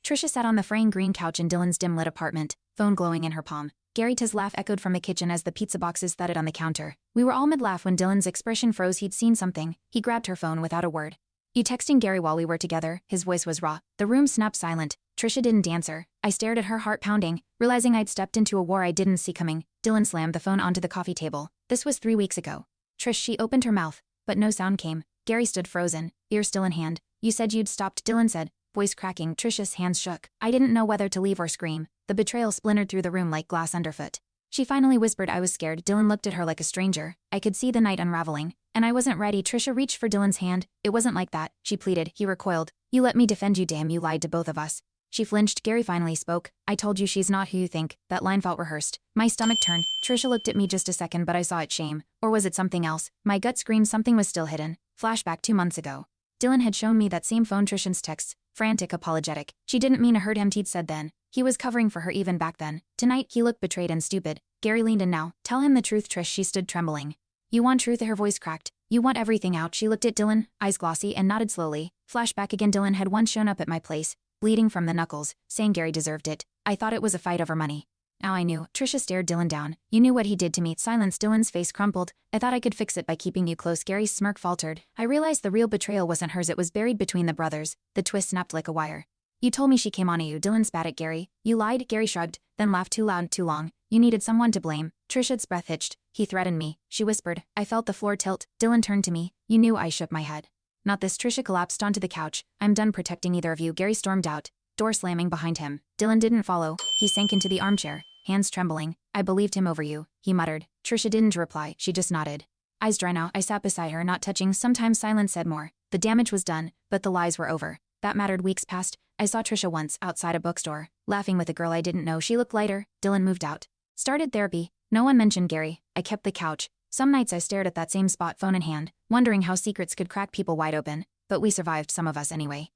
Trisha sat on the fraying green couch in Dylan's dim-lit apartment, phone glowing in her palm. Gary's laugh echoed from the kitchen as the pizza boxes thudded on the counter. We were all mid-laugh when Dylan's expression froze. He'd seen something. He grabbed her phone without a word. "You texting Gary while we were together?" His voice was raw. The room snapped silent. Trisha didn't answer. I stared at her, heart pounding, realizing I'd stepped into a war I didn't see coming. Dylan slammed the phone onto the coffee table. This was 3 weeks ago. Trish, she opened her mouth, but no sound came. Gary stood frozen, ear still in hand. "You said you'd stopped," Dylan said, voice cracking. Trisha's hands shook. I didn't know whether to leave or scream. The betrayal splintered through the room like glass underfoot. She finally whispered. I was scared. Dylan looked at her like a stranger. I could see the night unraveling, and I wasn't ready. Trisha reached for Dylan's hand. "It wasn't like that," she pleaded. He recoiled. "You let me defend you, damn you lied to both of us." She flinched. Gary finally spoke. "I told you she's not who you think." That line felt rehearsed. My stomach turned. Trisha looked at me just a second, but I saw it shame. Or was it something else? My gut screamed something was still hidden. Flashback 2 months ago. Dylan had shown me that same phone, Trisha's texts, frantic, apologetic. She didn't mean to hurt him, he'd said then. He was covering for her even back then. Tonight, he looked betrayed and stupid. Gary leaned in now. "Tell him the truth, Trish." She stood trembling. "You want truth?" Her voice cracked. "You want everything out?" She looked at Dylan, eyes glossy, and nodded slowly. Flashback again. Dylan had once shown up at my place, bleeding from the knuckles, saying Gary deserved it. I thought it was a fight over money. Now I knew. Trisha stared Dylan down. "You knew what he did to me." Silence. Dylan's face crumpled. "I thought I could fix it by keeping you close." Gary's smirk faltered. I realized the real betrayal wasn't hers, it was buried between the brothers. The twist snapped like a wire. "You told me she came on you." Dylan spat at Gary. "You lied." Gary shrugged, then laughed too loud, too long. "You needed someone to blame." Trisha's breath hitched. "He threatened me," she whispered. I felt the floor tilt. Dylan turned to me. "You knew." I shook my head. "Not this." Trisha collapsed onto the couch. "I'm done protecting either of you." Gary stormed out, door slamming behind him. Dylan didn't follow. He sank into the armchair, hands trembling. "I believed him over you," he muttered. Trisha didn't reply. She just nodded. Eyes dry now. I sat beside her, not touching. Sometimes silence said more. The damage was done, but the lies were over. That mattered. Weeks passed. I saw Trisha once, outside a bookstore, laughing with a girl I didn't know. She looked lighter. Dylan moved out. Started therapy. No one mentioned Gary. I kept the couch. Some nights I stared at that same spot, phone in hand, wondering how secrets could crack people wide open. But we survived, some of us anyway.